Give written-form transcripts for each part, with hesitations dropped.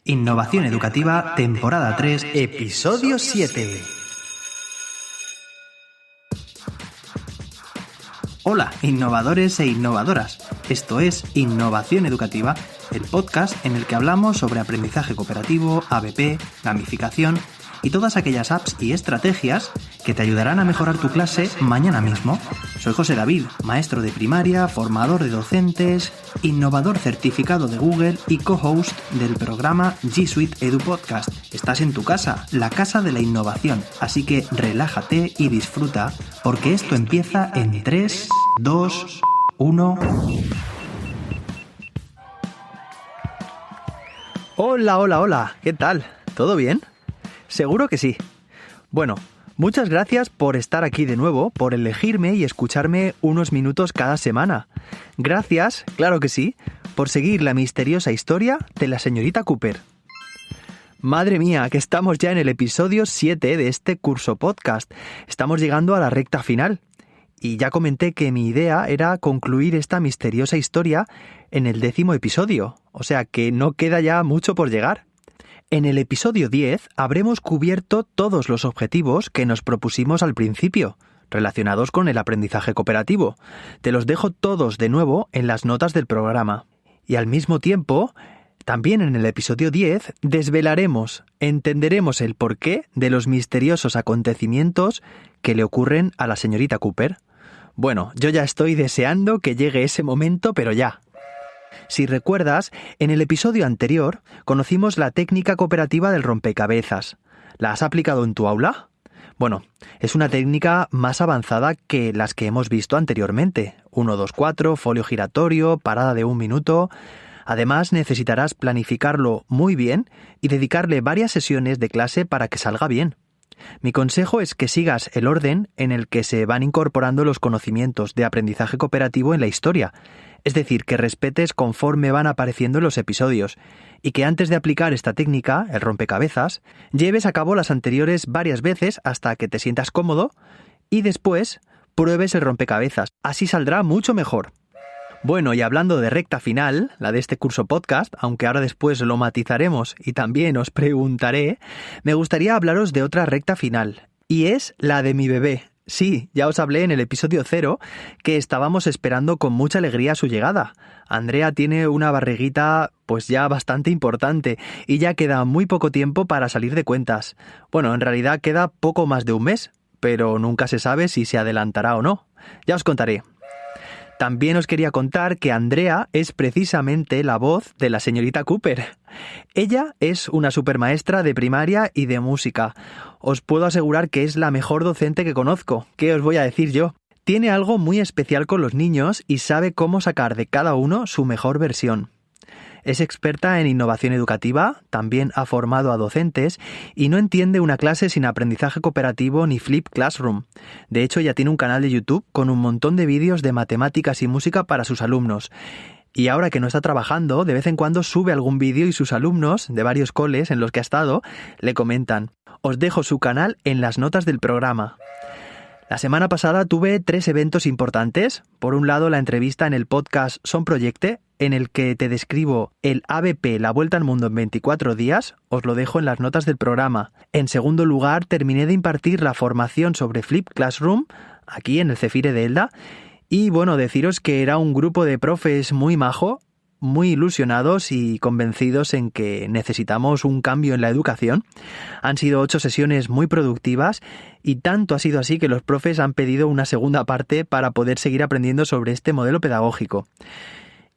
Innovación Educativa, temporada 3, episodio 7. Hola, innovadores e innovadoras. Esto es Innovación Educativa, el podcast en el que hablamos sobre aprendizaje cooperativo, ABP, gamificación y todas aquellas apps y estrategias que te ayudarán a mejorar tu clase mañana mismo. Soy José David, maestro de primaria, formador de docentes, innovador certificado de Google y co-host del programa G Suite Edu Podcast. Estás en tu casa, la casa de la innovación, así que relájate y disfruta, porque esto empieza en 3, 2, 1... Hola, ¿qué tal? ¿Todo bien? Seguro que sí. Bueno, muchas gracias por estar aquí de nuevo, por elegirme y escucharme unos minutos cada semana. Gracias, claro que sí, por seguir la misteriosa historia de la señorita Cooper. Madre mía, que estamos ya en el episodio 7 de este curso podcast. Estamos llegando a la recta final. Y ya comenté que mi idea era concluir esta misteriosa historia en el 10º episodio, o sea que no queda ya mucho por llegar. En el episodio 10 habremos cubierto todos los objetivos que nos propusimos al principio, relacionados con el aprendizaje cooperativo. Te los dejo todos de nuevo en las notas del programa. Y al mismo tiempo, también en el episodio 10 entenderemos el porqué de los misteriosos acontecimientos que le ocurren a la señorita Cooper. Bueno, yo ya estoy deseando que llegue ese momento, pero ya. Si recuerdas, en el episodio anterior conocimos la técnica cooperativa del rompecabezas. ¿La has aplicado en tu aula? Bueno, es una técnica más avanzada que las que hemos visto anteriormente. 1, 2, 4, folio giratorio, parada de 1 minuto. Además, necesitarás planificarlo muy bien y dedicarle varias sesiones de clase para que salga bien. Mi consejo es que sigas el orden en el que se van incorporando los conocimientos de aprendizaje cooperativo en la historia, es decir, que respetes conforme van apareciendo los episodios, y que antes de aplicar esta técnica, el rompecabezas, lleves a cabo las anteriores varias veces hasta que te sientas cómodo, y después pruebes el rompecabezas, así saldrá mucho mejor. Bueno, y hablando de recta final, la de este curso podcast, aunque ahora después lo matizaremos y también os preguntaré, me gustaría hablaros de otra recta final, y es la de mi bebé. Sí, ya os hablé en el episodio 0 que estábamos esperando con mucha alegría su llegada. Andrea tiene una barriguita pues ya bastante importante y ya queda muy poco tiempo para salir de cuentas. Bueno, en realidad queda poco más de un mes, pero nunca se sabe si se adelantará o no. Ya os contaré. También os quería contar que Andrea es precisamente la voz de la señorita Cooper. Ella es una supermaestra de primaria y de música. Os puedo asegurar que es la mejor docente que conozco. ¿Qué os voy a decir yo? Tiene algo muy especial con los niños y sabe cómo sacar de cada uno su mejor versión. Es experta en innovación educativa, también ha formado a docentes y no entiende una clase sin aprendizaje cooperativo ni Flip Classroom. De hecho, ya tiene un canal de YouTube con un montón de vídeos de matemáticas y música para sus alumnos. Y ahora que no está trabajando, de vez en cuando sube algún vídeo y sus alumnos, de varios coles en los que ha estado, le comentan. Os dejo su canal en las notas del programa. La semana pasada tuve 3 eventos importantes. Por un lado, la entrevista en el podcast Son Proyecte, en el que te describo el ABP, la vuelta al mundo en 24 días, os lo dejo en las notas del programa. En segundo lugar, terminé de impartir la formación sobre Flip Classroom, aquí en el Cefire de Elda, y bueno, deciros que era un grupo de profes muy majo, muy ilusionados y convencidos en que necesitamos un cambio en la educación. Han sido 8 sesiones muy productivas y tanto ha sido así que los profes han pedido una segunda parte para poder seguir aprendiendo sobre este modelo pedagógico.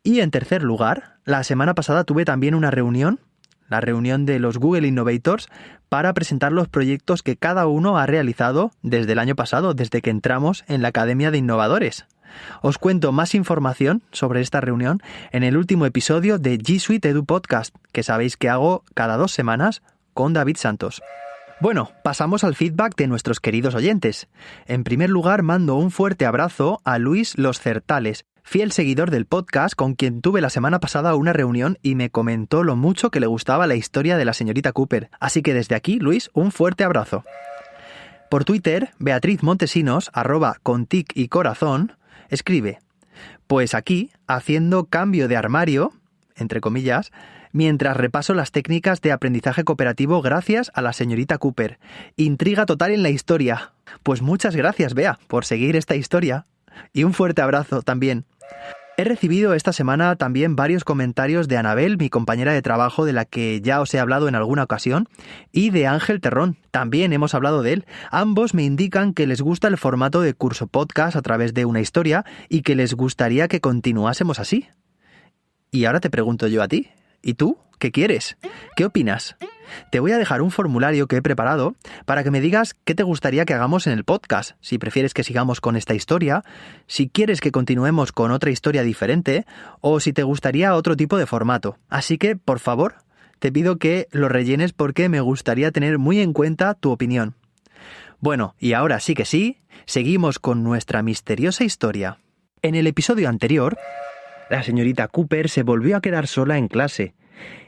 Y en tercer lugar, la semana pasada tuve también una reunión, la reunión de los Google Innovators, para presentar los proyectos que cada uno ha realizado desde el año pasado, desde que entramos en la Academia de Innovadores. Os cuento más información sobre esta reunión en el último episodio de G Suite Edu Podcast, que sabéis que hago cada 2 semanas con David Santos. Bueno, pasamos al feedback de nuestros queridos oyentes. En primer lugar, mando un fuerte abrazo a Luis Los Certales, fiel seguidor del podcast con quien tuve la semana pasada una reunión y me comentó lo mucho que le gustaba la historia de la señorita Cooper. Así que desde aquí, Luis, un fuerte abrazo. Por Twitter, Beatriz Montesinos, @contic-y-corazón, escribe: pues aquí, haciendo cambio de armario, entre comillas, mientras repaso las técnicas de aprendizaje cooperativo gracias a la señorita Cooper. Intriga total en la historia. Pues muchas gracias, Bea, por seguir esta historia. Y un fuerte abrazo también. He recibido esta semana también varios comentarios de Anabel, mi compañera de trabajo, de la que ya os he hablado en alguna ocasión, y de Ángel Terrón. También hemos hablado de él. Ambos me indican que les gusta el formato de curso podcast a través de una historia y que les gustaría que continuásemos así. Y ahora te pregunto yo a ti. ¿Y tú? ¿Qué quieres? ¿Qué opinas? Te voy a dejar un formulario que he preparado para que me digas qué te gustaría que hagamos en el podcast, si prefieres que sigamos con esta historia, si quieres que continuemos con otra historia diferente o si te gustaría otro tipo de formato. Así que, por favor, te pido que lo rellenes porque me gustaría tener muy en cuenta tu opinión. Bueno, y ahora sí que sí, seguimos con nuestra misteriosa historia. En el episodio anterior, la señorita Cooper se volvió a quedar sola en clase.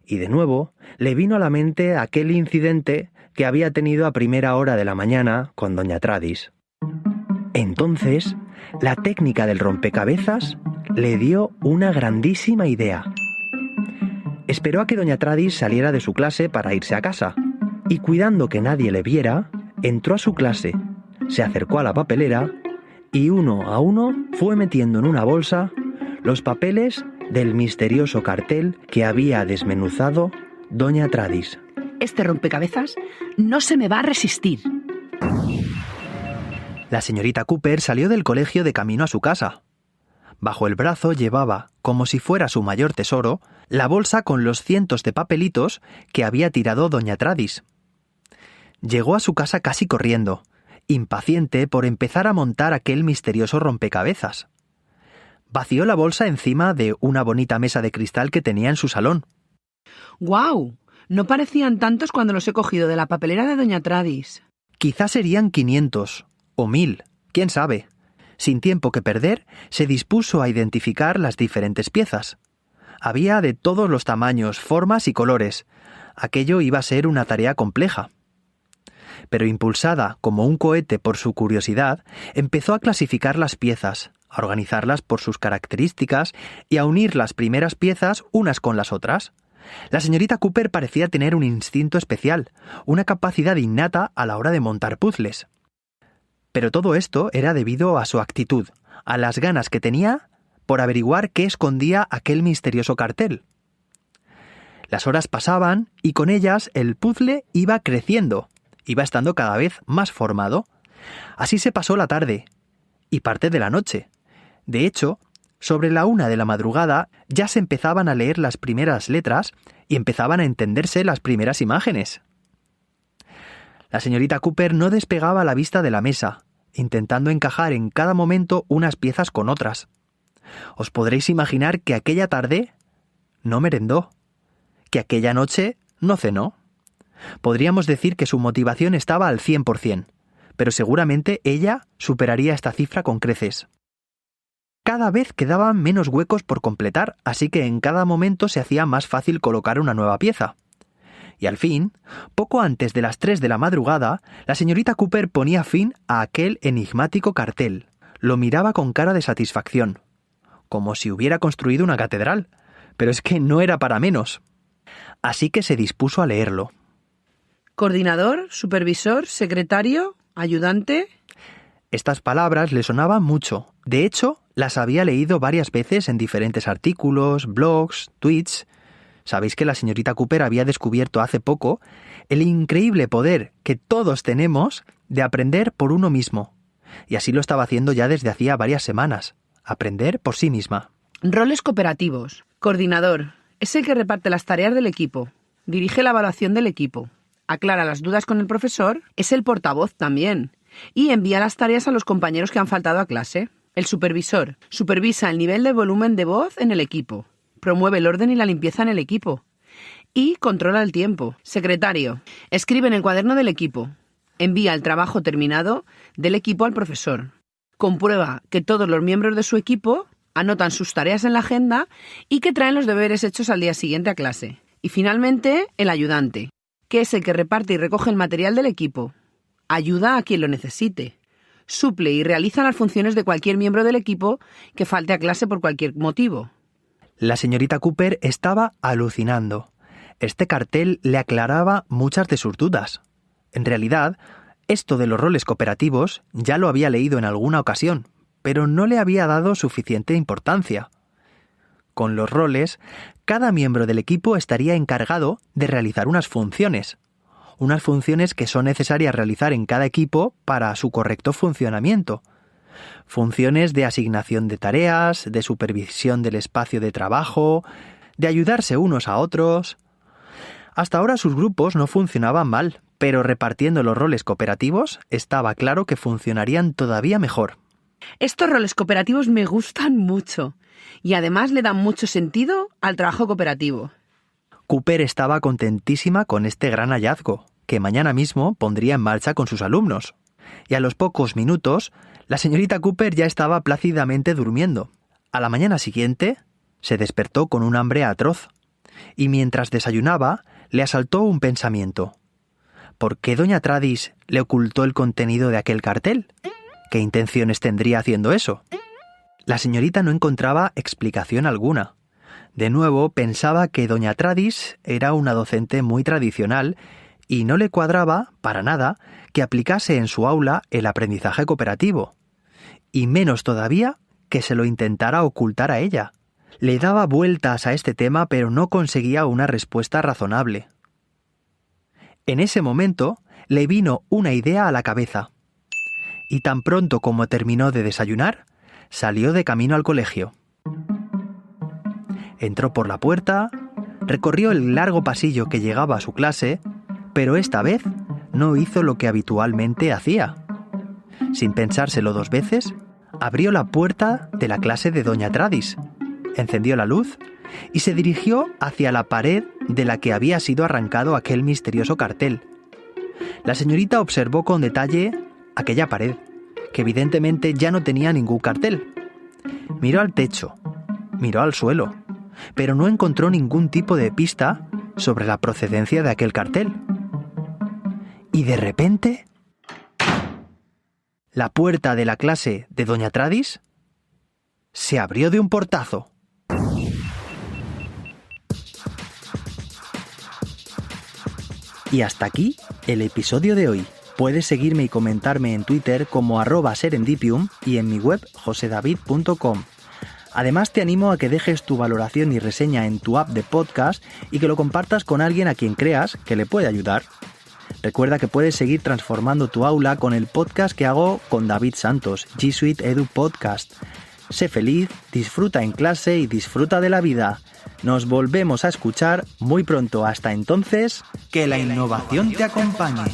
Y de nuevo le vino a la mente aquel incidente que había tenido a primera hora de la mañana con doña Tradis. Entonces, la técnica del rompecabezas le dio una grandísima idea. Esperó a que doña Tradis saliera de su clase para irse a casa, y cuidando que nadie le viera, entró a su clase, se acercó a la papelera y uno a uno fue metiendo en una bolsa los papeles del misterioso cartel que había desmenuzado doña Tradis. Este rompecabezas no se me va a resistir. La señorita Cooper salió del colegio de camino a su casa. Bajo el brazo llevaba, como si fuera su mayor tesoro, la bolsa con los cientos de papelitos que había tirado doña Tradis. Llegó a su casa casi corriendo, impaciente por empezar a montar aquel misterioso rompecabezas. Vació la bolsa encima de una bonita mesa de cristal que tenía en su salón. ¡Guau! No parecían tantos cuando los he cogido de la papelera de doña Tradis. Quizás serían 500 o 1000, quién sabe. Sin tiempo que perder, se dispuso a identificar las diferentes piezas. Había de todos los tamaños, formas y colores. Aquello iba a ser una tarea compleja. Pero impulsada como un cohete por su curiosidad, empezó a clasificar las piezas, a organizarlas por sus características y a unir las primeras piezas unas con las otras. La señorita Cooper parecía tener un instinto especial, una capacidad innata a la hora de montar puzzles. Pero todo esto era debido a su actitud, a las ganas que tenía por averiguar qué escondía aquel misterioso cartel. Las horas pasaban y con ellas el puzzle iba creciendo, iba estando cada vez más formado. Así se pasó la tarde y parte de la noche. De hecho, sobre la 1 de la madrugada ya se empezaban a leer las primeras letras y empezaban a entenderse las primeras imágenes. La señorita Cooper no despegaba la vista de la mesa, intentando encajar en cada momento unas piezas con otras. Os podréis imaginar que aquella tarde no merendó, que aquella noche no cenó. Podríamos decir que su motivación estaba al 100%, pero seguramente ella superaría esta cifra con creces. Cada vez quedaban menos huecos por completar, así que en cada momento se hacía más fácil colocar una nueva pieza. Y al fin, poco antes de las 3 de la madrugada, la señorita Cooper ponía fin a aquel enigmático cartel. Lo miraba con cara de satisfacción, como si hubiera construido una catedral, pero es que no era para menos. Así que se dispuso a leerlo. Coordinador, supervisor, secretario, ayudante. Estas palabras le sonaban mucho. De hecho, las había leído varias veces en diferentes artículos, blogs, tweets. Sabéis que la señorita Cooper había descubierto hace poco el increíble poder que todos tenemos de aprender por uno mismo. Y así lo estaba haciendo ya desde hacía varias semanas. Aprender por sí misma. Roles cooperativos. Coordinador. Es el que reparte las tareas del equipo. Dirige la evaluación del equipo. Aclara las dudas con el profesor. Es el portavoz también. Y envía las tareas a los compañeros que han faltado a clase. El supervisor. Supervisa el nivel de volumen de voz en el equipo. Promueve el orden y la limpieza en el equipo. Y controla el tiempo. Secretario. Escribe en el cuaderno del equipo. Envía el trabajo terminado del equipo al profesor. Comprueba que todos los miembros de su equipo anotan sus tareas en la agenda y que traen los deberes hechos al día siguiente a clase. Y finalmente, el ayudante, que es el que reparte y recoge el material del equipo. Ayuda a quien lo necesite. Suple y realiza las funciones de cualquier miembro del equipo que falte a clase por cualquier motivo. La señorita Cooper estaba alucinando. Este cartel le aclaraba muchas de sus dudas. En realidad, esto de los roles cooperativos ya lo había leído en alguna ocasión, pero no le había dado suficiente importancia. Con los roles, cada miembro del equipo estaría encargado de realizar unas funciones que son necesarias realizar en cada equipo para su correcto funcionamiento. Funciones de asignación de tareas, de supervisión del espacio de trabajo, de ayudarse unos a otros. Hasta ahora sus grupos no funcionaban mal, pero repartiendo los roles cooperativos estaba claro que funcionarían todavía mejor. Estos roles cooperativos me gustan mucho y además le dan mucho sentido al trabajo cooperativo. Cooper estaba contentísima con este gran hallazgo, que mañana mismo pondría en marcha con sus alumnos. Y a los pocos minutos, la señorita Cooper ya estaba plácidamente durmiendo. A la mañana siguiente, se despertó con un hambre atroz. Y mientras desayunaba, le asaltó un pensamiento. ¿Por qué doña Tradis le ocultó el contenido de aquel cartel? ¿Qué intenciones tendría haciendo eso? La señorita no encontraba explicación alguna. De nuevo pensaba que doña Tradis era una docente muy tradicional y no le cuadraba, para nada, que aplicase en su aula el aprendizaje cooperativo. Y menos todavía que se lo intentara ocultar a ella. Le daba vueltas a este tema pero no conseguía una respuesta razonable. En ese momento le vino una idea a la cabeza. Y tan pronto como terminó de desayunar, salió de camino al colegio. Entró por la puerta, recorrió el largo pasillo que llegaba a su clase, pero esta vez no hizo lo que habitualmente hacía. Sin pensárselo 2 veces, abrió la puerta de la clase de doña Tradis, encendió la luz y se dirigió hacia la pared de la que había sido arrancado aquel misterioso cartel. La señorita observó con detalle aquella pared, que evidentemente ya no tenía ningún cartel. Miró al techo, miró al suelo, pero no encontró ningún tipo de pista sobre la procedencia de aquel cartel. Y de repente, la puerta de la clase de doña Tradis se abrió de un portazo. Y hasta aquí el episodio de hoy. Puedes seguirme y comentarme en Twitter como @serendipium y en mi web josedavid.com. Además te animo a que dejes tu valoración y reseña en tu app de podcast y que lo compartas con alguien a quien creas que le puede ayudar. Recuerda que puedes seguir transformando tu aula con el podcast que hago con David Santos, G Suite Edu Podcast. Sé feliz, disfruta en clase y disfruta de la vida. Nos volvemos a escuchar muy pronto. Hasta entonces, que la innovación te acompañe.